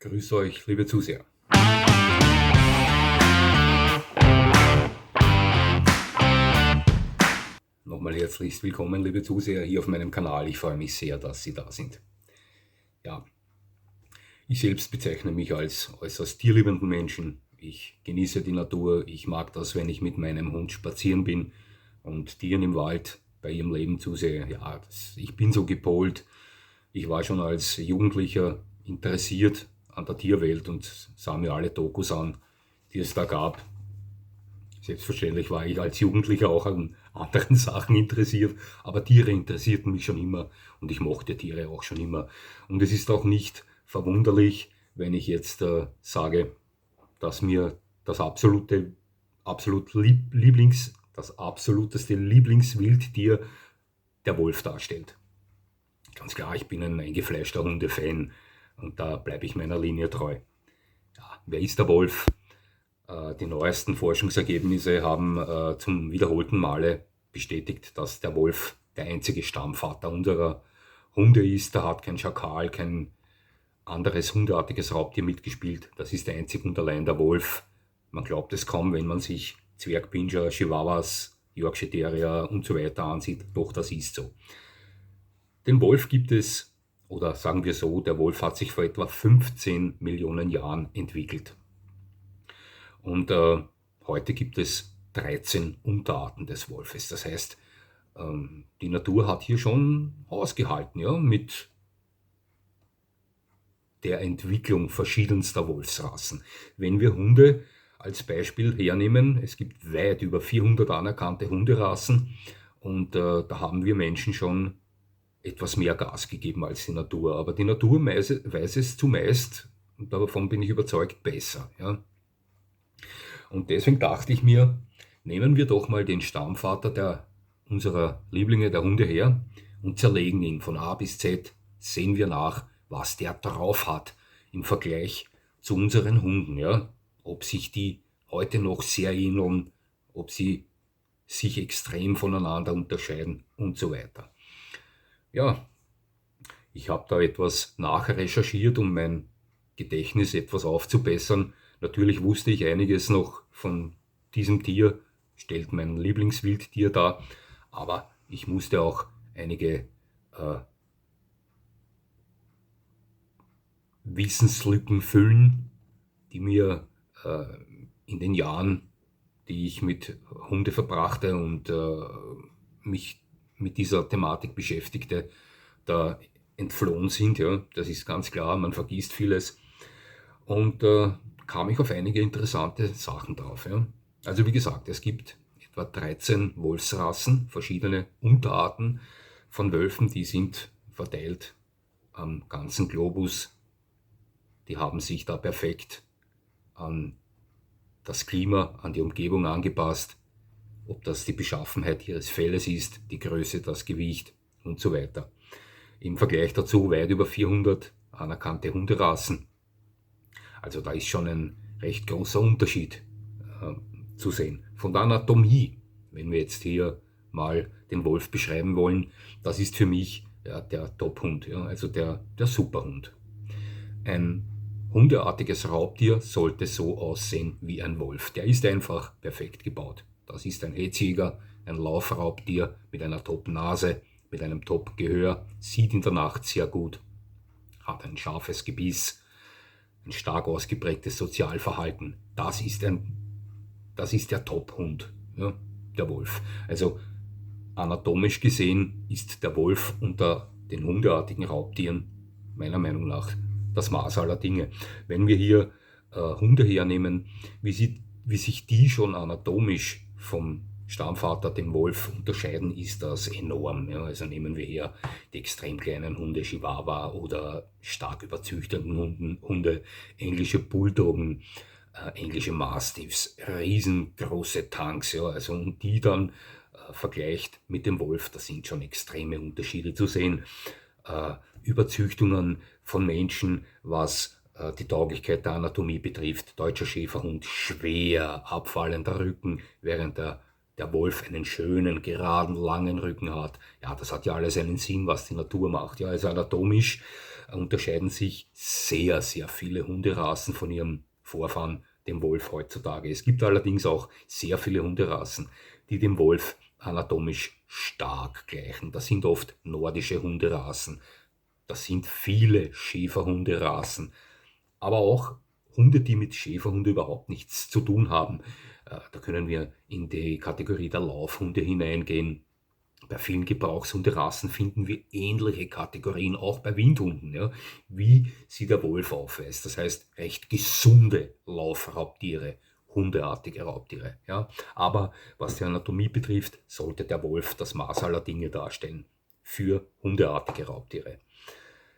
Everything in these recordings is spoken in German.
Grüß euch, liebe Zuseher. Nochmal herzlichst willkommen, liebe Zuseher, hier auf meinem Kanal. Ich freue mich sehr, dass Sie da sind. Ja, ich selbst bezeichne mich als äußerst tierliebenden Menschen. Ich genieße die Natur. Ich mag das, wenn ich mit meinem Hund spazieren bin und Tieren im Wald bei ihrem Leben zusehe. Ja, ich bin so gepolt. Ich war schon als Jugendlicher interessiert an der Tierwelt und sah mir alle Dokus an, die es da gab. Selbstverständlich war ich als Jugendlicher auch an anderen Sachen interessiert, aber Tiere interessierten mich schon immer und ich mochte Tiere auch schon immer. Und es ist auch nicht verwunderlich, wenn ich jetzt sage, dass mir das das absoluteste Lieblingswildtier der Wolf darstellt. Ganz klar, ich bin ein eingefleischter Hundefan und da bleibe ich meiner Linie treu. Ja, wer ist der Wolf? Die neuesten Forschungsergebnisse haben zum wiederholten Male bestätigt, dass der Wolf der einzige Stammvater unserer Hunde ist. Da hat kein Schakal, kein anderes hundeartiges Raubtier mitgespielt. Das ist einzig und allein der Wolf. Man glaubt es kaum, wenn man sich Zwergpinscher, Chihuahuas, Yorkshire Terrier und so weiter ansieht. Doch das ist so. Den Wolf gibt es, oder sagen wir so, der Wolf hat sich vor etwa 15 Millionen Jahren entwickelt. Und heute gibt es 13 Unterarten des Wolfes. Das heißt, die Natur hat hier schon ausgehalten, ja, mit der Entwicklung verschiedenster Wolfsrassen. Wenn wir Hunde als Beispiel hernehmen, es gibt weit über 400 anerkannte Hunderassen und da haben wir Menschen schon etwas mehr Gas gegeben als die Natur. Aber die Natur weiß es zumeist, und davon bin ich überzeugt, besser. Ja. Und deswegen dachte ich mir, nehmen wir doch mal den Stammvater unserer Lieblinge, der Hunde, her und zerlegen ihn von A bis Z, sehen wir nach, was der drauf hat im Vergleich zu unseren Hunden. Ja? Ob sich die heute noch sehr ähneln, ob sie sich extrem voneinander unterscheiden und so weiter. Ja, ich habe da etwas nachrecherchiert, um mein Gedächtnis etwas aufzubessern. Natürlich wusste ich einiges noch von diesem Tier, stellt mein Lieblingswildtier dar, aber ich musste auch einige Wissenslücken füllen, die mir in den Jahren, die ich mit Hunde verbrachte und mich mit dieser Thematik beschäftigte, da entflohen sind. Ja, das ist ganz klar, man vergisst vieles. Und kam ich auf einige interessante Sachen drauf. Ja. Also wie gesagt, es gibt etwa 13 Wolfsrassen, verschiedene Unterarten von Wölfen, die sind verteilt am ganzen Globus. Die haben sich da perfekt an das Klima, an die Umgebung angepasst, ob das die Beschaffenheit ihres Felles ist, die Größe, das Gewicht und so weiter. Im Vergleich dazu weit über 400 anerkannte Hunderassen. Also da ist schon ein recht großer Unterschied zu sehen. Von der Anatomie, wenn wir jetzt hier mal den Wolf beschreiben wollen, das ist für mich der Top-Hund, ja, also der Superhund. Ein hundeartiges Raubtier sollte so aussehen wie ein Wolf. Der ist einfach perfekt gebaut. Das ist ein Hetzjäger, ein Laufraubtier mit einer Top-Nase, mit einem Top-Gehör, sieht in der Nacht sehr gut, hat ein scharfes Gebiss, ein stark ausgeprägtes Sozialverhalten. Das ist der Top-Hund, ja, der Wolf. Also anatomisch gesehen ist der Wolf unter den hundeartigen Raubtieren meiner Meinung nach das Maß aller Dinge. Wenn wir hier Hunde hernehmen, wie sich die schon anatomisch vom Stammvater, dem Wolf, unterscheiden, ist das enorm. Ja, also nehmen wir hier die extrem kleinen Hunde, Chihuahua, oder stark überzüchteten Hunde, englische Bulldoggen, englische Mastiffs, riesengroße Tanks. Ja, also und die dann vergleicht mit dem Wolf, da sind schon extreme Unterschiede zu sehen. Überzüchtungen von Menschen, was die Tauglichkeit der Anatomie betrifft. Deutscher Schäferhund, schwer abfallender Rücken, während der Wolf einen schönen, geraden, langen Rücken hat. Ja, das hat ja alles einen Sinn, was die Natur macht. Ja, also anatomisch unterscheiden sich sehr, sehr viele Hunderassen von ihrem Vorfahren, dem Wolf heutzutage. Es gibt allerdings auch sehr viele Hunderassen, die dem Wolf anatomisch stark gleichen. Das sind oft nordische Hunderassen. Das sind viele Schäferhunderassen. Aber auch Hunde, die mit Schäferhunde überhaupt nichts zu tun haben. Da können wir in die Kategorie der Laufhunde hineingehen. Bei vielen Gebrauchshunderassen finden wir ähnliche Kategorien, auch bei Windhunden, ja, wie sie der Wolf aufweist. Das heißt, recht gesunde Laufraubtiere, hundeartige Raubtiere. Ja. Aber was die Anatomie betrifft, sollte der Wolf das Maß aller Dinge darstellen für hundeartige Raubtiere.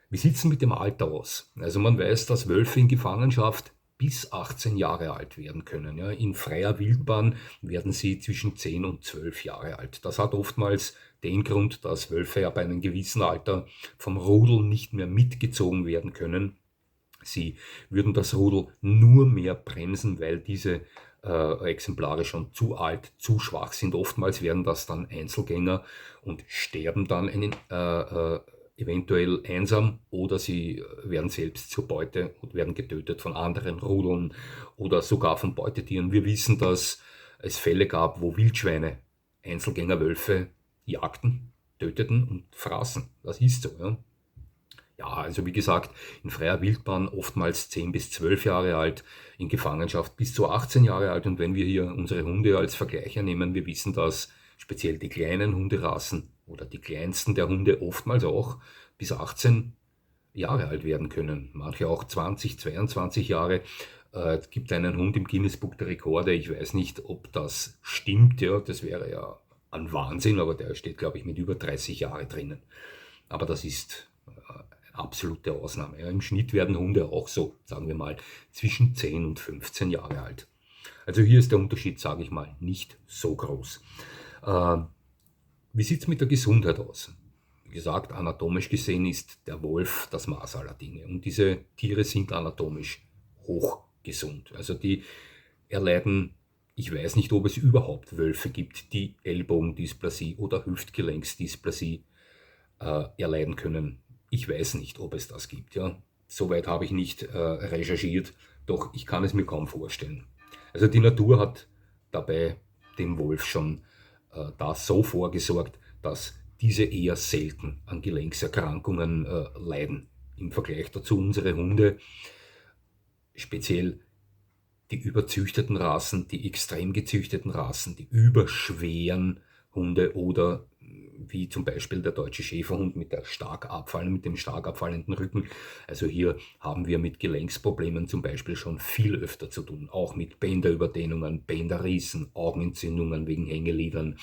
Wie sieht es mit dem Alter aus? Also man weiß, dass Wölfe in Gefangenschaft bis 18 Jahre alt werden können. Ja. In freier Wildbahn werden sie zwischen 10 und 12 Jahre alt. Das hat oftmals den Grund, dass Wölfe ab einem gewissen Alter vom Rudel nicht mehr mitgezogen werden können. Sie würden das Rudel nur mehr bremsen, weil diese Exemplare schon zu alt, zu schwach sind. Oftmals werden das dann Einzelgänger und sterben dann eventuell einsam, oder sie werden selbst zur Beute und werden getötet von anderen Rudeln oder sogar von Beutetieren. Wir wissen, dass es Fälle gab, wo Wildschweine Einzelgängerwölfe jagten, töteten und fraßen. Das ist so. Ja. Ja, also wie gesagt, in freier Wildbahn oftmals 10 bis 12 Jahre alt, in Gefangenschaft bis zu 18 Jahre alt. Und wenn wir hier unsere Hunde als Vergleicher nehmen, wir wissen, dass speziell die kleinen Hunderassen oder die kleinsten der Hunde oftmals auch bis 18 Jahre alt werden können. Manche auch 20, 22 Jahre. Es gibt einen Hund im Guinness-Buch der Rekorde. Ich weiß nicht, ob das stimmt. Ja, das wäre ja ein Wahnsinn, aber der steht, glaube ich, mit über 30 Jahre drinnen. Aber das ist eine absolute Ausnahme. Ja, im Schnitt werden Hunde auch so, sagen wir mal, zwischen 10 und 15 Jahre alt. Also hier ist der Unterschied, sage ich mal, nicht so groß. Wie sieht es mit der Gesundheit aus? Wie gesagt, anatomisch gesehen ist der Wolf das Maß aller Dinge. Und diese Tiere sind anatomisch hochgesund. Also die erleiden, ich weiß nicht, ob es überhaupt Wölfe gibt, die Ellbogendysplasie oder Hüftgelenksdysplasie erleiden können. Ich weiß nicht, ob es das gibt. Ja. Soweit habe ich nicht recherchiert, doch ich kann es mir kaum vorstellen. Also die Natur hat dabei dem Wolf schon da so vorgesorgt, dass diese eher selten an Gelenkserkrankungen leiden. Im Vergleich dazu unsere Hunde, speziell die überzüchteten Rassen, die extrem gezüchteten Rassen, die überschweren Hunde oder wie zum Beispiel der deutsche Schäferhund mit dem stark abfallenden Rücken. Also hier haben wir mit Gelenksproblemen zum Beispiel schon viel öfter zu tun, auch mit Bänderüberdehnungen, Bänderrissen, Augenentzündungen wegen Hängelidern,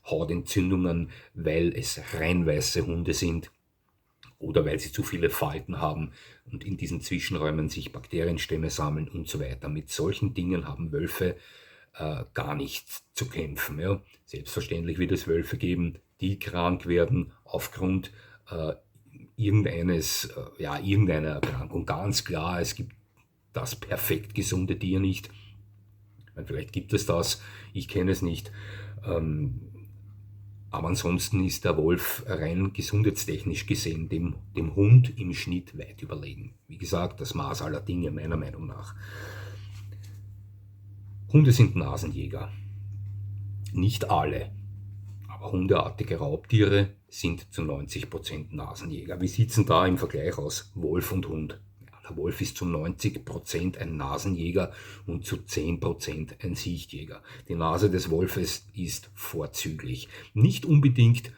Hautentzündungen, weil es rein weiße Hunde sind oder weil sie zu viele Falten haben und in diesen Zwischenräumen sich Bakterienstämme sammeln und so weiter. Mit solchen Dingen haben Wölfe gar nichts zu kämpfen. Ja. Selbstverständlich wird es Wölfe geben, die krank werden aufgrund irgendeiner Erkrankung. Ganz klar, es gibt das perfekt gesunde Tier nicht. Vielleicht gibt es das, ich kenne es nicht. Aber ansonsten ist der Wolf rein gesundheitstechnisch gesehen dem Hund im Schnitt weit überlegen. Wie gesagt, das Maß aller Dinge meiner Meinung nach. Hunde sind Nasenjäger. Nicht alle, aber hundeartige Raubtiere sind zu 90% Nasenjäger. Wie sieht es denn da im Vergleich aus, Wolf und Hund? Ja, der Wolf ist zu 90% ein Nasenjäger und zu 10% ein Sichtjäger. Die Nase des Wolfes ist vorzüglich. Nicht unbedingt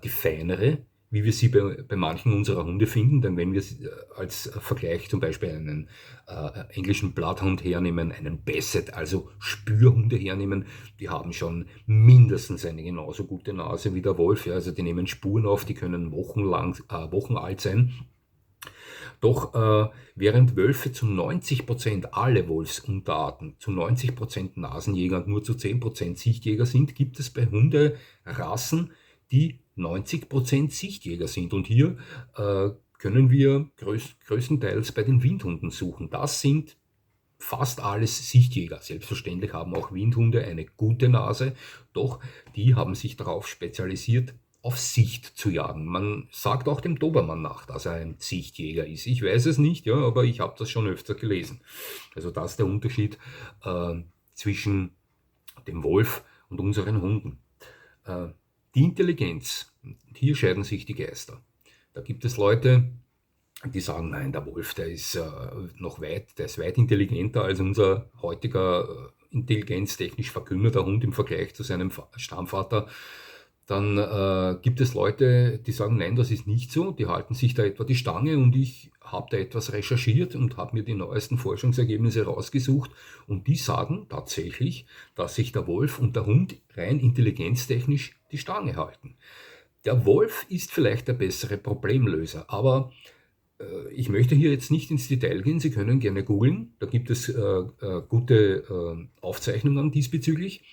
die feinere, wie wir sie bei manchen unserer Hunde finden, denn wenn wir als Vergleich zum Beispiel einen englischen Bloodhound hernehmen, einen Basset, also Spürhunde hernehmen, die haben schon mindestens eine genauso gute Nase wie der Wolf. Ja, also die nehmen Spuren auf, die können Wochen alt sein. Doch während Wölfe zu 90%, alle Wolfsunterarten, zu 90% Nasenjäger und nur zu 10% Sichtjäger sind, gibt es bei Hunderassen, die 90% Sichtjäger sind. Und hier können wir größtenteils bei den Windhunden suchen. Das sind fast alles Sichtjäger. Selbstverständlich haben auch Windhunde eine gute Nase, doch die haben sich darauf spezialisiert, auf Sicht zu jagen. Man sagt auch dem Dobermann nach, dass er ein Sichtjäger ist. Ich weiß es nicht, ja, aber ich habe das schon öfter gelesen. Also das ist der Unterschied zwischen dem Wolf und unseren Hunden. Die Intelligenz, hier scheiden sich die Geister. Da gibt es Leute, die sagen, nein, der Wolf, der ist der ist weit intelligenter als unser heutiger intelligenztechnisch verkümmerter Hund im Vergleich zu seinem Stammvater. Dann gibt es Leute, die sagen, nein, das ist nicht so, die halten sich da etwa die Stange, und ich habe da etwas recherchiert und habe mir die neuesten Forschungsergebnisse rausgesucht, und die sagen tatsächlich, dass sich der Wolf und der Hund rein intelligenztechnisch die Stange halten. Der Wolf ist vielleicht der bessere Problemlöser, aber ich möchte hier jetzt nicht ins Detail gehen. Sie können gerne googeln, da gibt es gute Aufzeichnungen diesbezüglich.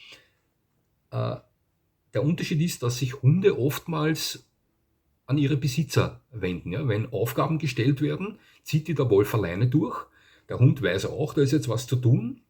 Der Unterschied ist, dass sich Hunde oftmals an ihre Besitzer wenden. Ja? Wenn Aufgaben gestellt werden, zieht die der Wolf alleine durch. Der Hund weiß auch, da ist jetzt was zu tun,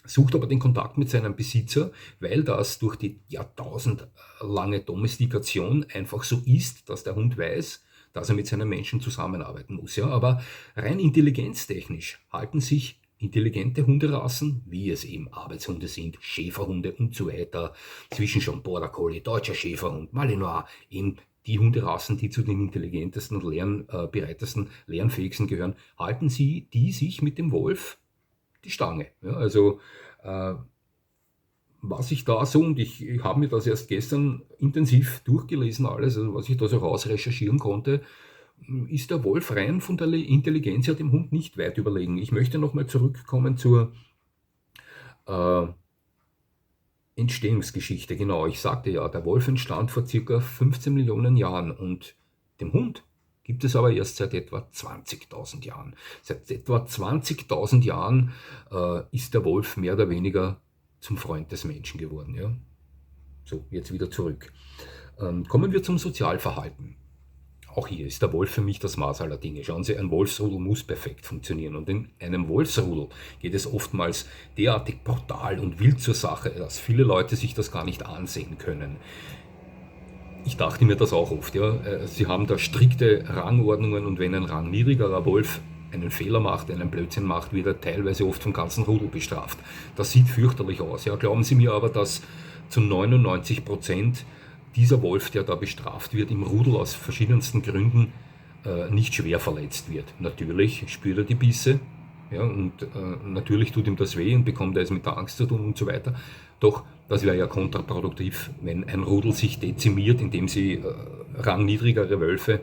sucht aber den Kontakt mit seinem Besitzer, weil das durch die jahrtausendlange Domestikation einfach so ist, dass der Hund weiß, dass er mit seinen Menschen zusammenarbeiten muss. Ja? Aber rein intelligenztechnisch halten sich intelligente Hunderassen, wie es eben Arbeitshunde sind, Schäferhunde und so weiter, zwischen schon Border Collie, Deutscher Schäferhund, Malinois, eben die Hunderassen, die zu den intelligentesten und lernbereitesten, lernfähigsten gehören, halten sie die sich mit dem Wolf die Stange. Ja, also was ich da so, und ich habe mir das erst gestern intensiv durchgelesen alles, also was ich da so raus recherchieren konnte, ist der Wolf rein von der Intelligenz her dem Hund nicht weit überlegen. Ich möchte nochmal zurückkommen zur Entstehungsgeschichte. Genau, ich sagte ja, der Wolf entstand vor ca. 15 Millionen Jahren, und dem Hund gibt es aber erst seit etwa 20.000 Jahren. Seit etwa 20.000 Jahren ist der Wolf mehr oder weniger zum Freund des Menschen geworden. Ja? So, jetzt wieder zurück. Kommen wir zum Sozialverhalten. Auch hier ist der Wolf für mich das Maß aller Dinge. Schauen Sie, ein Wolfsrudel muss perfekt funktionieren. Und in einem Wolfsrudel geht es oftmals derartig brutal und wild zur Sache, dass viele Leute sich das gar nicht ansehen können. Ich dachte mir das auch oft. Ja. Sie haben da strikte Rangordnungen, und wenn ein rangniedrigerer Wolf einen Fehler macht, einen Blödsinn macht, wird er teilweise oft vom ganzen Rudel bestraft. Das sieht fürchterlich aus. Ja. Glauben Sie mir aber, dass zu 99% dieser Wolf, der da bestraft wird, im Rudel aus verschiedensten Gründen nicht schwer verletzt wird. Natürlich spürt er die Bisse, ja, und natürlich tut ihm das weh und bekommt er es mit der Angst zu tun und so weiter. Doch das wäre ja kontraproduktiv, wenn ein Rudel sich dezimiert, indem sie rangniedrigere Wölfe,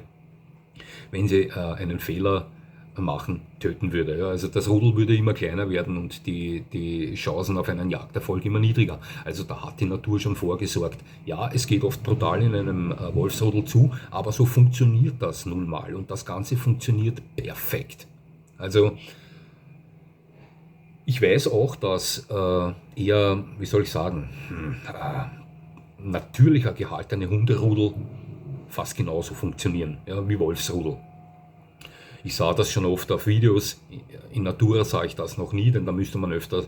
wenn sie einen Fehler machen, töten würde. Ja, also das Rudel würde immer kleiner werden und die Chancen auf einen Jagderfolg immer niedriger. Also da hat die Natur schon vorgesorgt. Ja, es geht oft brutal in einem Wolfsrudel zu, aber so funktioniert das nun mal, und das Ganze funktioniert perfekt. Also ich weiß auch, dass eher, wie soll ich sagen, natürlicher gehaltene Hunderudel fast genauso funktionieren, ja, wie Wolfsrudel. Ich sah das schon oft auf Videos, in Natura sah ich das noch nie, denn da müsste man öfter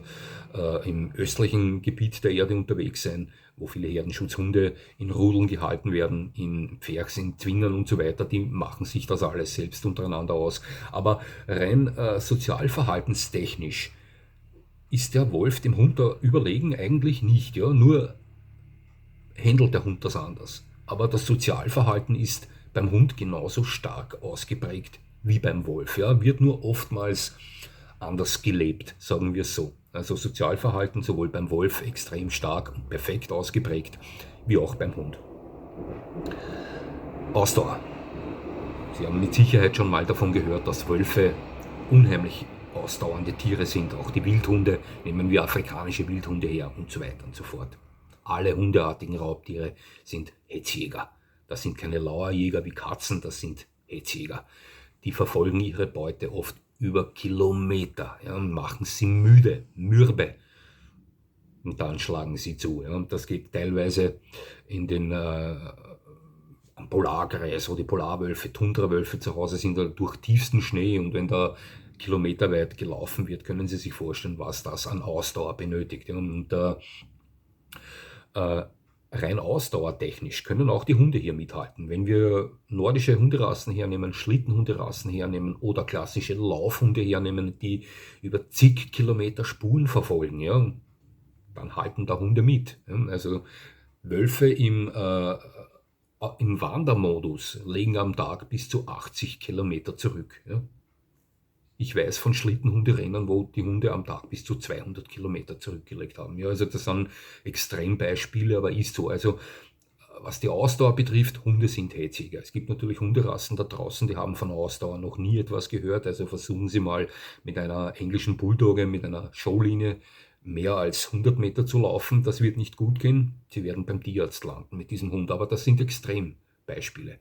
im östlichen Gebiet der Erde unterwegs sein, wo viele Herdenschutzhunde in Rudeln gehalten werden, in Pferchs, in Zwingern und so weiter, die machen sich das alles selbst untereinander aus. Aber rein sozialverhaltenstechnisch ist der Wolf dem Hund da überlegen? Eigentlich nicht, ja, nur handelt der Hund das anders. Aber das Sozialverhalten ist beim Hund genauso stark ausgeprägt wie beim Wolf. Ja, wird nur oftmals anders gelebt, sagen wir es so. Also Sozialverhalten sowohl beim Wolf extrem stark und perfekt ausgeprägt, wie auch beim Hund. Ausdauer. Sie haben mit Sicherheit schon mal davon gehört, dass Wölfe unheimlich ausdauernde Tiere sind. Auch die Wildhunde, nehmen wir afrikanische Wildhunde her und so weiter und so fort. Alle hundeartigen Raubtiere sind Hetzjäger. Das sind keine Lauerjäger wie Katzen, das sind Hetzjäger. Die verfolgen ihre Beute oft über Kilometer, ja, und machen sie müde, mürbe. Und dann schlagen sie zu. Ja. Und das geht teilweise in den am Polarkreis, wo die Polarwölfe, Tundrawölfe zu Hause sind, durch tiefsten Schnee. Und wenn da kilometerweit gelaufen wird, können Sie sich vorstellen, was das an Ausdauer benötigt. Ja. Und rein ausdauertechnisch können auch die Hunde hier mithalten. Wenn wir nordische Hunderassen hernehmen, Schlittenhunderassen hernehmen oder klassische Laufhunde hernehmen, die über zig Kilometer Spuren verfolgen, ja, dann halten da Hunde mit. Also Wölfe im Wandermodus legen am Tag bis zu 80 Kilometer zurück. Ja. Ich weiß von Schlittenhunderennen, wo die Hunde am Tag bis zu 200 Kilometer zurückgelegt haben. Ja, also das sind Extrembeispiele, aber ist so. Also was die Ausdauer betrifft, Hunde sind Hetzjäger. Es gibt natürlich Hunderassen da draußen, die haben von Ausdauer noch nie etwas gehört. Also versuchen Sie mal mit einer englischen Bulldogge, mit einer Showlinie mehr als 100 Meter zu laufen. Das wird nicht gut gehen. Sie werden beim Tierarzt landen mit diesem Hund. Aber das sind Extrembeispiele.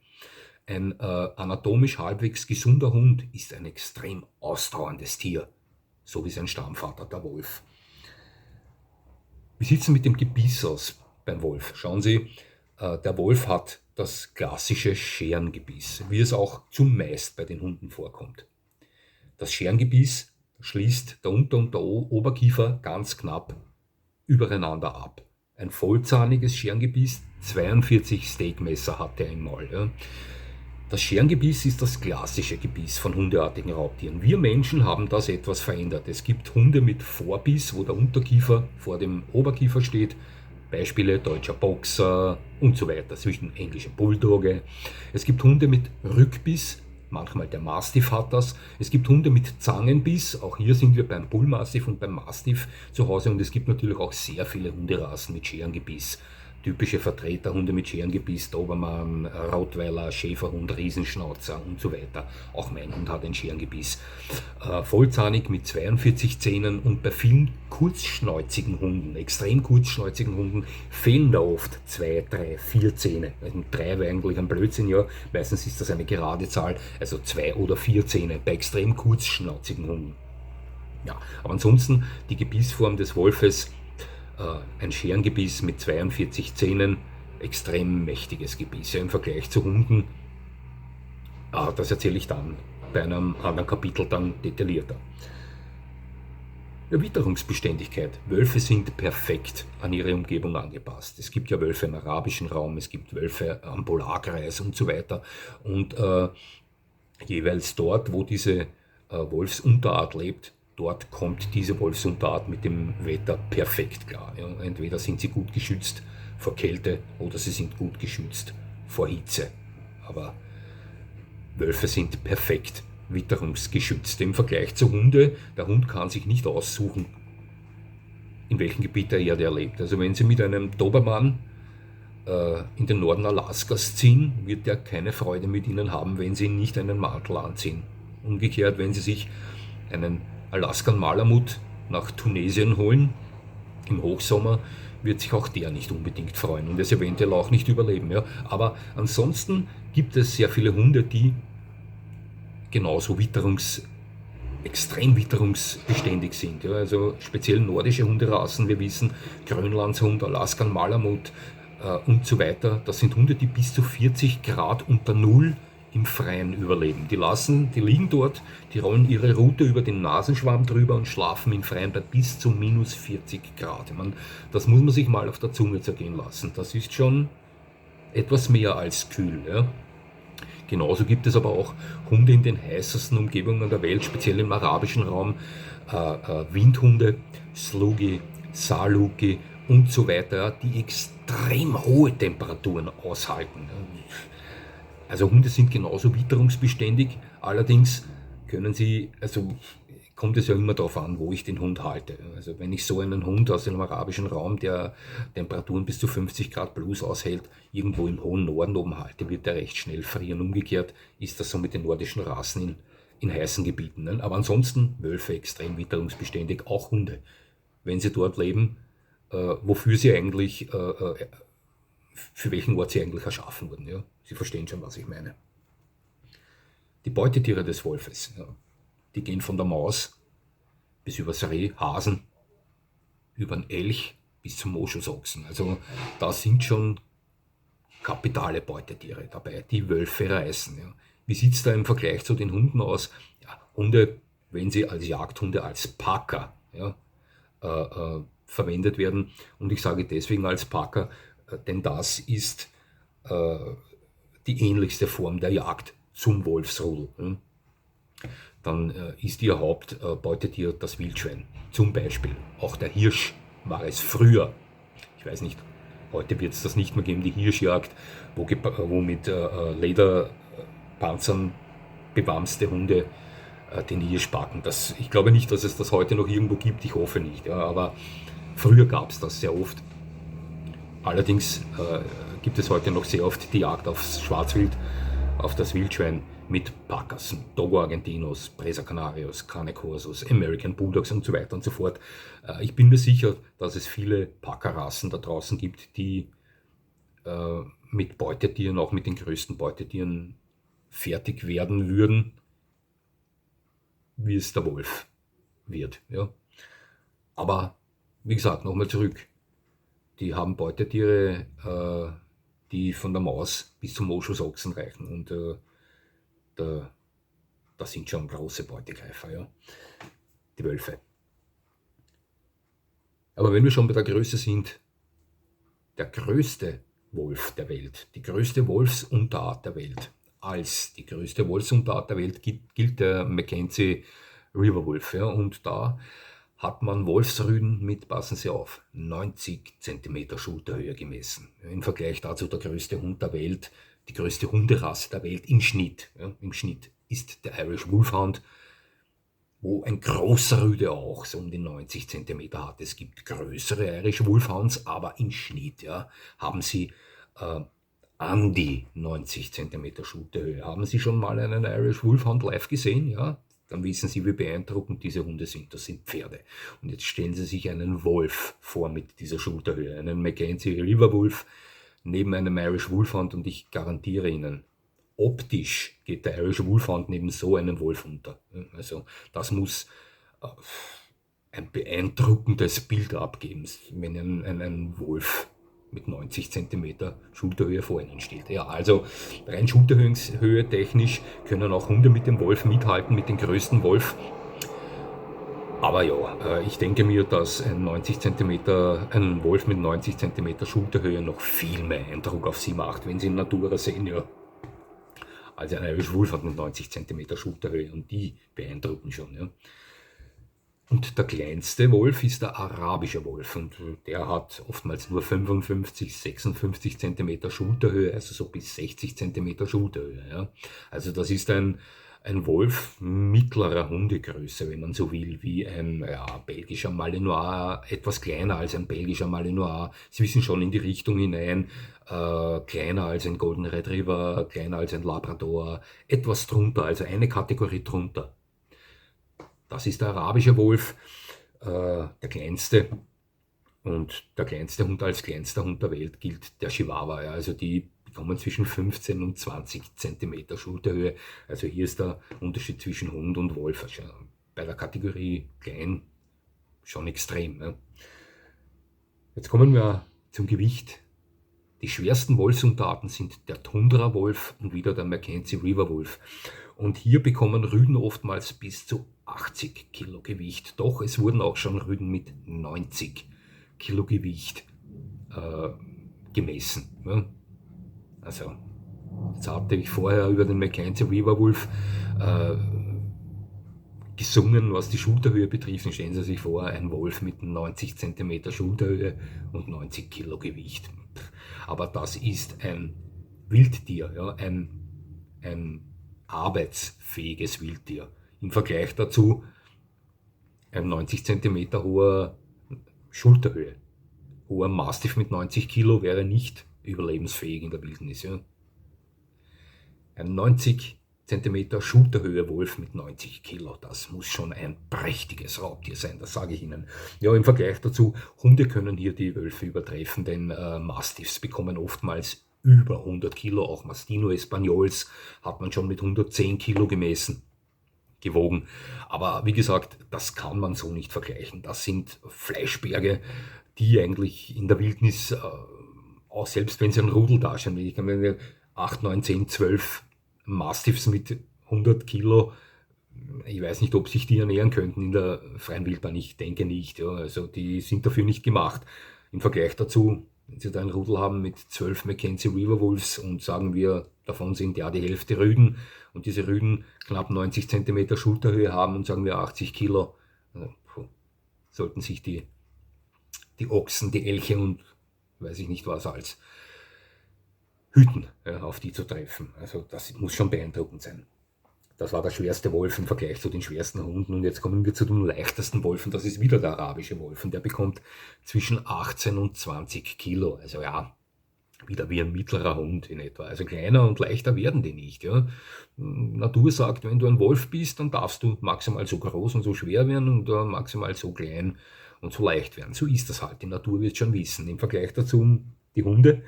Ein anatomisch halbwegs gesunder Hund ist ein extrem ausdauerndes Tier, so wie sein Stammvater, der Wolf. Wie sieht es mit dem Gebiss aus beim Wolf? Schauen Sie, der Wolf hat das klassische Scherengebiss, wie es auch zumeist bei den Hunden vorkommt. Das Scherengebiss schließt der Unter- und der Oberkiefer ganz knapp übereinander ab. Ein vollzahniges Scherengebiss, 42 Steakmesser hat er im Maul. Ja. Das Scherengebiss ist das klassische Gebiss von hundeartigen Raubtieren. Wir Menschen haben das etwas verändert. Es gibt Hunde mit Vorbiss, wo der Unterkiefer vor dem Oberkiefer steht. Beispiele deutscher Boxer und so weiter, zwischen englischer Bulldogge. Es gibt Hunde mit Rückbiss, manchmal der Mastiff hat das. Es gibt Hunde mit Zangenbiss, auch hier sind wir beim Bullmastiff und beim Mastiff zu Hause. Und es gibt natürlich auch sehr viele Hunderassen mit Scherengebiss. Typische Vertreter, Hunde mit Scherengebiss, Dobermann, Rottweiler, Schäferhund, Riesenschnauzer und so weiter. Auch mein Hund hat ein Scherengebiss. Vollzahnig mit 42 Zähnen und bei vielen kurzschnäuzigen Hunden, extrem kurzschnäuzigen Hunden, fehlen da oft 2, 3, 4 Zähne. Also 3 wäre eigentlich ein Blödsinn, ja. Meistens ist das eine gerade Zahl, also 2 oder 4 Zähne bei extrem kurzschnauzigen Hunden. Ja, aber ansonsten die Gebissform des Wolfes, ein Scherengebiss mit 42 Zähnen, extrem mächtiges Gebiss. Ja, im Vergleich zu Hunden, das erzähle ich dann bei einem anderen Kapitel dann detaillierter. Ja, Witterungsbeständigkeit. Wölfe sind perfekt an ihre Umgebung angepasst. Es gibt ja Wölfe im arabischen Raum, es gibt Wölfe am Polarkreis und so weiter. Und jeweils dort, wo diese Wolfsunterart lebt, dort kommt diese Wolfsunterart mit dem Wetter perfekt klar. Ja, entweder sind sie gut geschützt vor Kälte oder sie sind gut geschützt vor Hitze. Aber Wölfe sind perfekt witterungsgeschützt. Im Vergleich zu Hunde, der Hund kann sich nicht aussuchen, in welchem Gebiet der Erde er lebt. Also wenn Sie mit einem Dobermann in den Norden Alaskas ziehen, wird der keine Freude mit Ihnen haben, wenn Sie nicht einen Mantel anziehen. Umgekehrt, wenn Sie sich einen Alaskan Malamut nach Tunesien holen, im Hochsommer, wird sich auch der nicht unbedingt freuen und es eventuell auch nicht überleben. Ja. Aber ansonsten gibt es sehr viele Hunde, die genauso extrem witterungsbeständig sind. Ja. Also speziell nordische Hunderassen, wir wissen, Grönlandshund, Alaskan Malamut und so weiter, das sind Hunde, die bis zu 40 Grad unter Null im Freien überleben. Die liegen dort, die rollen ihre Rute über den Nasenschwamm drüber und schlafen im Freien bei bis zu minus 40 Grad. Das muss man sich mal auf der Zunge zergehen lassen. Das ist schon etwas mehr als kühl. Ja. Genauso gibt es aber auch Hunde in den heißesten Umgebungen der Welt, speziell im arabischen Raum, Windhunde, Slugi, Saluki und so weiter, die extrem hohe Temperaturen aushalten. Also Hunde sind genauso witterungsbeständig, allerdings kommt es ja immer darauf an, wo ich den Hund halte. Also wenn ich so einen Hund aus dem arabischen Raum, der Temperaturen bis zu 50 Grad plus aushält, irgendwo im hohen Norden oben halte, wird der recht schnell frieren. Umgekehrt ist das so mit den nordischen Rassen in heißen Gebieten. Ne? Aber ansonsten Wölfe extrem witterungsbeständig, auch Hunde. Wenn sie dort leben, wofür sie eigentlich, für welchen Ort sie eigentlich erschaffen wurden. Ja? Sie verstehen schon, was ich meine. Die Beutetiere des Wolfes, ja, die gehen von der Maus bis übers Reh, Hasen, über den Elch bis zum Moschusochsen. Also da sind schon kapitale Beutetiere dabei, die Wölfe reißen. Ja. Wie sieht es da im Vergleich zu den Hunden aus? Ja, Hunde, wenn sie als Jagdhunde, als Packer, ja, verwendet werden. Und ich sage deswegen als Packer, denn das ist die ähnlichste Form der Jagd zum Wolfsrudel. Dann ist ihr Hauptbeutetier das Wildschwein, zum Beispiel. Auch der Hirsch war es früher. Ich weiß nicht, heute wird es das nicht mehr geben, die Hirschjagd, wo mit Lederpanzern bewamste Hunde den Hirsch packen. Ich glaube nicht, dass es das heute noch irgendwo gibt, ich hoffe nicht. Ja, aber früher gab es das sehr oft. Allerdings gibt es heute noch sehr oft die Jagd aufs Schwarzwild, auf das Wildschwein mit Packersen, Dogo Argentinos, Presa Canarios, Cane Corsos, American Bulldogs und so weiter und so fort. Ich bin mir sicher, dass es viele Packerrassen da draußen gibt, die mit Beutetieren, auch mit den größten Beutetieren, fertig werden würden, wie es der Wolf wird. Ja. Aber wie gesagt, nochmal zurück. Die haben Beutetiere, die von der Maus bis zum Moschusochsen reichen. Und das sind schon große Beutegreifer, ja. Die Wölfe. Aber wenn wir schon bei der Größe sind, der größte Wolf der Welt, die größte Wolfsunterart der Welt, als die größte Wolfsunterart der Welt gilt der Mackenzie River Wolf. Ja, und da hat man Wolfsrüden mit, passen Sie auf, 90 cm Schulterhöhe gemessen. Im Vergleich dazu der größte Hund der Welt, die größte Hunderasse der Welt im Schnitt. Ja, im Schnitt ist der Irish Wolfhound, wo ein großer Rüde auch so um die 90 cm hat. Es gibt größere Irish Wolfhounds, aber im Schnitt haben sie an die 90 cm Schulterhöhe. Haben Sie schon mal einen Irish Wolfhound live gesehen? Ja, dann wissen Sie, wie beeindruckend diese Hunde sind. Das sind Pferde. Und jetzt stellen Sie sich einen Wolf vor mit dieser Schulterhöhe, einen Mackenzie River Wolf neben einem Irish Wolfhound, und ich garantiere Ihnen, optisch geht der Irish Wolfhound neben so einem Wolf unter. Also das muss ein beeindruckendes Bild abgeben, wenn ein Wolf mit 90 cm Schulterhöhe vor ihnen steht. Ja, also rein Schulterhöhe technisch können auch Hunde mit dem Wolf mithalten, mit dem größten Wolf. Aber ja, ich denke mir, dass ein Wolf mit 90 cm Schulterhöhe noch viel mehr Eindruck auf sie macht, wenn sie in Natura sehen, ja. Also ein Irish Wolf hat mit 90 cm Schulterhöhe, und die beeindrucken schon. Ja. Und der kleinste Wolf ist der arabische Wolf, und der hat oftmals nur 55, 56 cm Schulterhöhe, also so bis 60 cm Schulterhöhe. Ja. Also das ist ein Wolf mittlerer Hundegröße, wenn man so will, wie ein belgischer Malinois, etwas kleiner als ein belgischer Malinois. Sie wissen schon in die Richtung hinein, kleiner als ein Golden Retriever, kleiner als ein Labrador, etwas drunter, also eine Kategorie drunter. Das ist der arabische Wolf, der kleinste. Und der kleinste Hund als kleinster Hund der Welt gilt der Chihuahua. Ja. Also die bekommen zwischen 15 und 20 cm Schulterhöhe. Also hier ist der Unterschied zwischen Hund und Wolf. Also bei der Kategorie klein schon extrem. Ja. Jetzt kommen wir zum Gewicht. Die schwersten Wolfsunterarten sind der Tundra-Wolf und wieder der Mackenzie River Wolf. Und hier bekommen Rüden oftmals bis zu 80 Kilo Gewicht. Doch es wurden auch schon Rüden mit 90 Kilo Gewicht gemessen. Ja. Also, jetzt hatte ich vorher über den Mackenzie River Wolf gesungen, was die Schulterhöhe betrifft. Stellen Sie sich vor, ein Wolf mit 90 cm Schulterhöhe und 90 Kilo Gewicht. Aber das ist ein Wildtier, ja, ein arbeitsfähiges Wildtier. Im Vergleich dazu ein 90 cm hoher Schulterhöhe. Hoher Mastiff mit 90 Kilo wäre nicht überlebensfähig in der Wildnis. Ja. Ein 90 cm Schulterhöhe Wolf mit 90 Kilo, das muss schon ein prächtiges Raubtier sein, das sage ich Ihnen. Ja, im Vergleich dazu, Hunde können hier die Wölfe übertreffen, denn Mastiffs bekommen oftmals über 100 Kilo, auch Mastino Espagnols hat man schon mit 110 Kilo gewogen. Aber wie gesagt, das kann man so nicht vergleichen. Das sind Fleischberge, die eigentlich in der Wildnis, auch selbst wenn sie ein Rudel darstellen, ich kann mir 8, 9, 10, 12 Mastiffs mit 100 Kilo, ich weiß nicht, ob sich die ernähren könnten in der freien Wildbahn, ich denke nicht. Ja. Also die sind dafür nicht gemacht. Im Vergleich dazu, Wenn Sie da ein Rudel haben mit 12 Mackenzie River Wolves und sagen wir, davon sind ja die Hälfte Rüden und diese Rüden knapp 90 Zentimeter Schulterhöhe haben und sagen wir 80 Kilo, sollten sich die Ochsen, die Elche und weiß ich nicht was als hüten, auf die zu treffen. Also das muss schon beeindruckend sein. Das war der schwerste Wolf im Vergleich zu den schwersten Hunden. Und jetzt kommen wir zu dem leichtesten Wolf und das ist wieder der arabische Wolf. Und der bekommt zwischen 18 und 20 Kilo. Also ja, wieder wie ein mittlerer Hund in etwa. Also kleiner und leichter werden die nicht. Ja. Natur sagt, wenn du ein Wolf bist, dann darfst du maximal so groß und so schwer werden und maximal so klein und so leicht werden. So ist das halt. Die Natur wird schon wissen. Im Vergleich dazu die Hunde.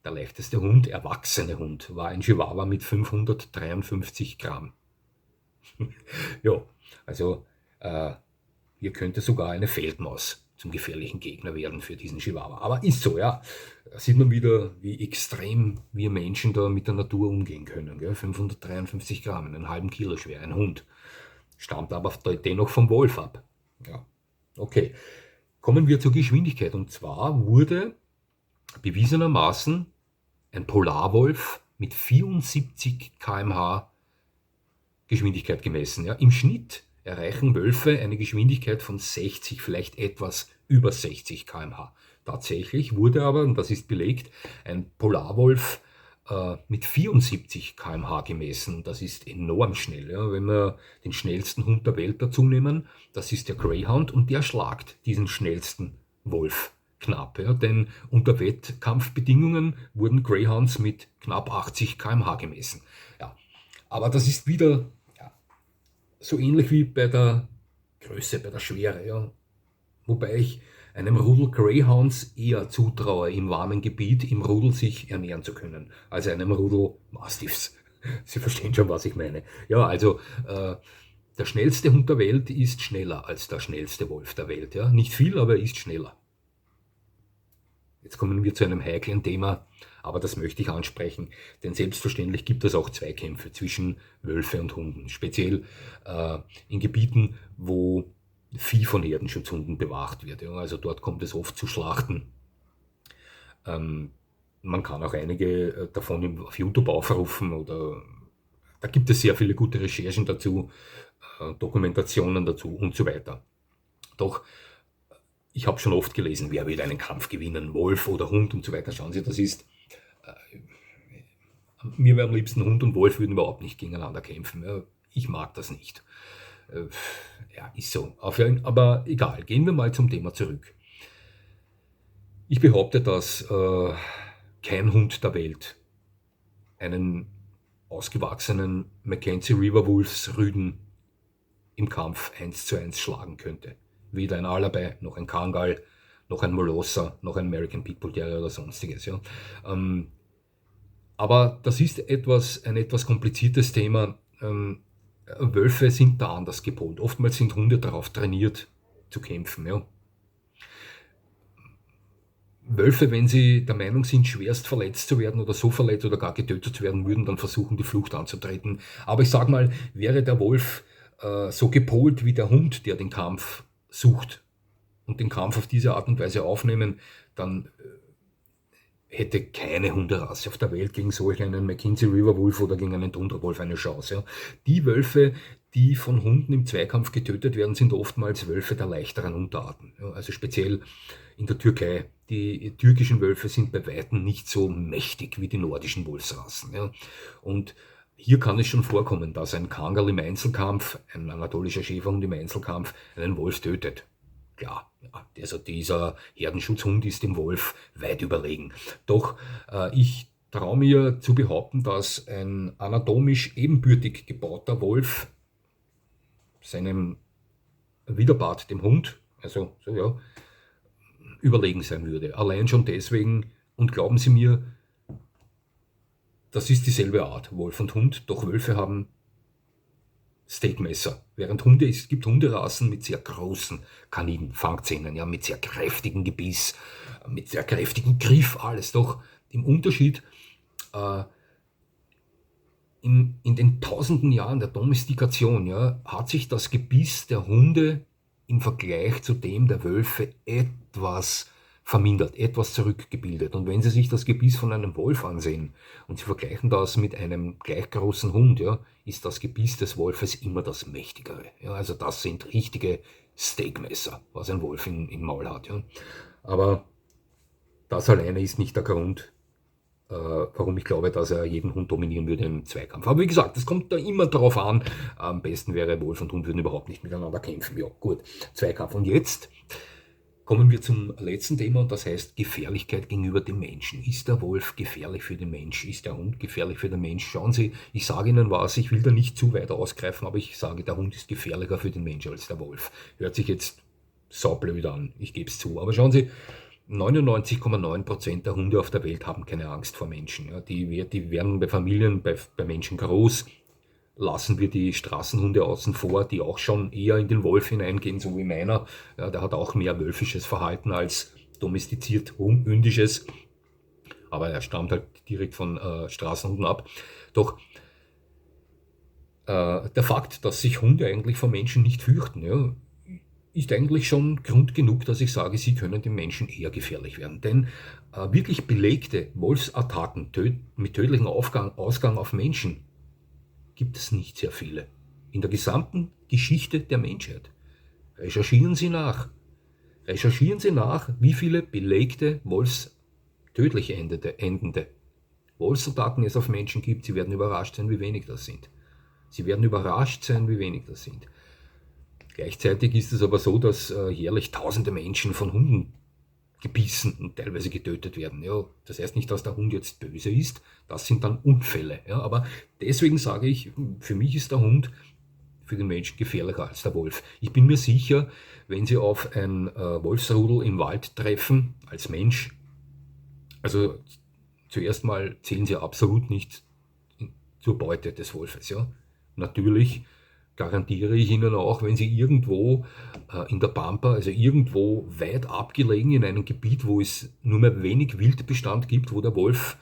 Der leichteste Hund, erwachsene Hund, war ein Chihuahua mit 553 Gramm. Ja, also hier könnte sogar eine Feldmaus zum gefährlichen Gegner werden für diesen Chihuahua. Aber ist so, ja. Da sieht man wieder, wie extrem wir Menschen da mit der Natur umgehen können. Gell? 553 Gramm, einen halben Kilo schwer, ein Hund. Stammt aber dennoch vom Wolf ab. Ja, okay. Kommen wir zur Geschwindigkeit. Und zwar wurde bewiesenermaßen ein Polarwolf mit 74 km/h Geschwindigkeit gemessen. Ja. Im Schnitt erreichen Wölfe eine Geschwindigkeit von 60, vielleicht etwas über 60 km/h. Tatsächlich wurde aber, und das ist belegt, ein Polarwolf mit 74 km/h gemessen. Das ist enorm schnell. Ja. Wenn wir den schnellsten Hund der Welt dazu nehmen, das ist der Greyhound und der schlagt diesen schnellsten Wolf knapp. Ja. Denn unter Wettkampfbedingungen wurden Greyhounds mit knapp 80 km/h gemessen. Ja. Aber das ist wieder so ähnlich wie bei der Größe, bei der Schwere. Ja. Wobei ich einem Rudel Greyhounds eher zutraue, im warmen Gebiet im Rudel sich ernähren zu können, als einem Rudel Mastiffs. Sie verstehen schon, was ich meine. Ja, also der schnellste Hund der Welt ist schneller als der schnellste Wolf der Welt. Ja. Nicht viel, aber er ist schneller. Jetzt kommen wir zu einem heiklen Thema, aber das möchte ich ansprechen, denn selbstverständlich gibt es auch Zweikämpfe zwischen Wölfe und Hunden, speziell in Gebieten, wo Vieh von Herdenschutzhunden bewacht wird. Ja, also dort kommt es oft zu Schlachten. Man kann auch einige davon auf YouTube aufrufen oder da gibt es sehr viele gute Recherchen dazu, Dokumentationen dazu und so weiter. Doch ich habe schon oft gelesen, wer will einen Kampf gewinnen, Wolf oder Hund und so weiter. Schauen Sie, das ist, mir wäre am liebsten Hund und Wolf würden überhaupt nicht gegeneinander kämpfen. Ja, ich mag das nicht. Ja, ist so. Aber egal, gehen wir mal zum Thema zurück. Ich behaupte, dass kein Hund der Welt einen ausgewachsenen Mackenzie River Wolves Rüden im Kampf 1:1 schlagen könnte. Weder ein Alabai, noch ein Kangal, noch ein Molosser, noch ein American Pitbull Terrier oder sonstiges. Ja. Aber das ist ein etwas kompliziertes Thema. Wölfe sind da anders gepolt. Oftmals sind Hunde darauf trainiert zu kämpfen. Ja. Wölfe, wenn sie der Meinung sind, schwerst verletzt zu werden oder so verletzt oder gar getötet zu werden, würden dann versuchen, die Flucht anzutreten. Aber ich sage mal, wäre der Wolf so gepolt wie der Hund, der den Kampf sucht und den Kampf auf diese Art und Weise aufnehmen, dann hätte keine Hunderasse auf der Welt gegen solch einen Mackenzie River Wolf oder gegen einen Tundra-Wolf eine Chance. Ja. Die Wölfe, die von Hunden im Zweikampf getötet werden, sind oftmals Wölfe der leichteren Unterarten. Ja, also speziell in der Türkei. Die türkischen Wölfe sind bei weitem nicht so mächtig wie die nordischen Wolfsrassen. Ja. Und hier kann es schon vorkommen, dass ein Kangal im Einzelkampf, ein anatolischer Schäferhund im Einzelkampf, einen Wolf tötet. Klar, also dieser Herdenschutzhund ist dem Wolf weit überlegen. Doch ich traue mir zu behaupten, dass ein anatomisch ebenbürtig gebauter Wolf seinem Widerpart, dem Hund, also so ja, überlegen sein würde. Allein schon deswegen, und glauben Sie mir, das ist dieselbe Art, Wolf und Hund, doch Wölfe haben Steakmesser. Während es gibt Hunderassen mit sehr großen Kaniden, Fangzähnen, ja, mit sehr kräftigem Gebiss, mit sehr kräftigem Griff, alles. Doch im Unterschied in den tausenden Jahren der Domestikation, ja, hat sich das Gebiss der Hunde im Vergleich zu dem der Wölfe etwas vermindert, etwas zurückgebildet. Und wenn Sie sich das Gebiss von einem Wolf ansehen und Sie vergleichen das mit einem gleich großen Hund, ja, ist das Gebiss des Wolfes immer das mächtigere. Ja, also das sind richtige Steakmesser, was ein Wolf im Maul hat. Ja. Aber das alleine ist nicht der Grund, warum ich glaube, dass er jeden Hund dominieren würde im Zweikampf. Aber wie gesagt, es kommt da immer darauf an. Am besten wäre, Wolf und Hund würden überhaupt nicht miteinander kämpfen. Ja, gut, Zweikampf. Und jetzt kommen wir zum letzten Thema und das heißt Gefährlichkeit gegenüber dem Menschen. Ist der Wolf gefährlich für den Mensch? Ist der Hund gefährlich für den Mensch? Schauen Sie, ich sage Ihnen was, ich will da nicht zu weit ausgreifen, aber ich sage, der Hund ist gefährlicher für den Mensch als der Wolf. Hört sich jetzt saublöd an, ich gebe es zu. Aber schauen Sie, 99,9% der Hunde auf der Welt haben keine Angst vor Menschen. Ja, die werden bei Familien, bei Menschen groß. Lassen wir die Straßenhunde außen vor, die auch schon eher in den Wolf hineingehen, so wie meiner. Ja, der hat auch mehr wölfisches Verhalten als domestiziert hündisches. Aber er stammt halt direkt von Straßenhunden ab. Doch der Fakt, dass sich Hunde eigentlich vor Menschen nicht fürchten, ja, ist eigentlich schon Grund genug, dass ich sage, sie können dem Menschen eher gefährlich werden. Denn wirklich belegte Wolfsattacken mit tödlichem Ausgang auf Menschen gibt es nicht sehr viele. In der gesamten Geschichte der Menschheit. Recherchieren Sie nach. Recherchieren Sie nach, wie viele belegte tödlich endende Wolfsattacken es auf Menschen gibt. Sie werden überrascht sein, wie wenig das sind. Sie werden überrascht sein, wie wenig das sind. Gleichzeitig ist es aber so, dass jährlich tausende Menschen von Hunden gebissen und teilweise getötet werden. Ja, das heißt nicht, dass der Hund jetzt böse ist, das sind dann Unfälle. Ja, aber deswegen sage ich, für mich ist der Hund für den Menschen gefährlicher als der Wolf. Ich bin mir sicher, wenn Sie auf ein Wolfsrudel im Wald treffen, als Mensch, also zuerst mal zählen Sie absolut nicht zur Beute des Wolfes. Ja. Natürlich garantiere ich Ihnen auch, wenn Sie irgendwo in der Pampa, also irgendwo weit abgelegen in einem Gebiet, wo es nur mehr wenig Wildbestand gibt, wo der Wolf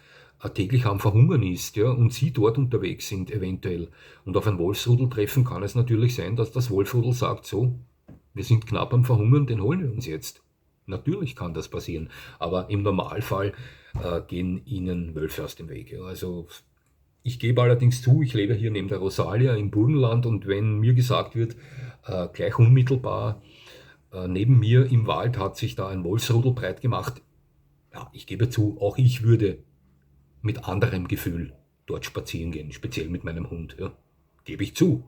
täglich am Verhungern ist, ja, und Sie dort unterwegs sind eventuell und auf ein Wolfsrudel treffen, kann es natürlich sein, dass das Wolfsrudel sagt, so, wir sind knapp am Verhungern, den holen wir uns jetzt. Natürlich kann das passieren, aber im Normalfall gehen Ihnen Wölfe aus dem Weg. Ja. Also ich gebe allerdings zu, ich lebe hier neben der Rosalia im Burgenland und wenn mir gesagt wird, gleich unmittelbar neben mir im Wald hat sich da ein Wolfsrudel breit gemacht, ja, ich gebe zu, auch ich würde mit anderem Gefühl dort spazieren gehen, speziell mit meinem Hund. Ja. Gebe ich zu,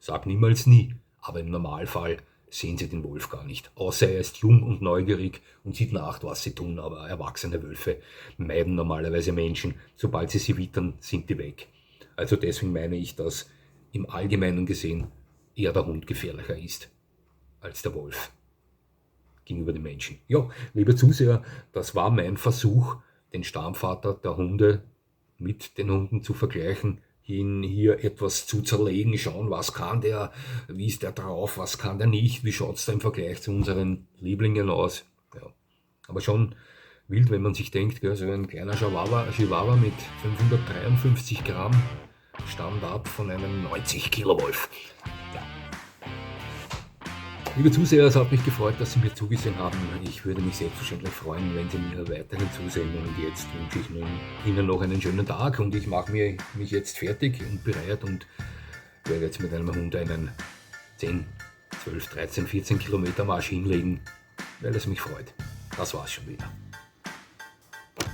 sag niemals nie, aber im Normalfall sehen Sie den Wolf gar nicht, außer er ist jung und neugierig und sieht nach, was sie tun, aber erwachsene Wölfe meiden normalerweise Menschen, sobald sie wittern, sind die weg. Also deswegen meine ich, dass im Allgemeinen gesehen eher der Hund gefährlicher ist als der Wolf gegenüber den Menschen. Ja, liebe Zuseher, das war mein Versuch, den Stammvater der Hunde mit den Hunden zu vergleichen, ihn hier etwas zu zerlegen, schauen, was kann der, wie ist der drauf, was kann der nicht, wie schaut es da im Vergleich zu unseren Lieblingen aus. Ja. Aber schon wild, wenn man sich denkt, gell, so ein kleiner Chihuahua mit 553 Gramm stammt ab von einem 90 Kilo Wolf. Ja. Liebe Zuseher, es hat mich gefreut, dass Sie mir zugesehen haben. Ich würde mich selbstverständlich freuen, wenn Sie mir weiterhin zusehen. Und jetzt wünsche ich Ihnen noch einen schönen Tag und ich mache mich jetzt fertig und bereit und werde jetzt mit einem Hund einen 10, 12, 13, 14 Kilometer Marsch hinlegen, weil es mich freut. Das war's schon wieder.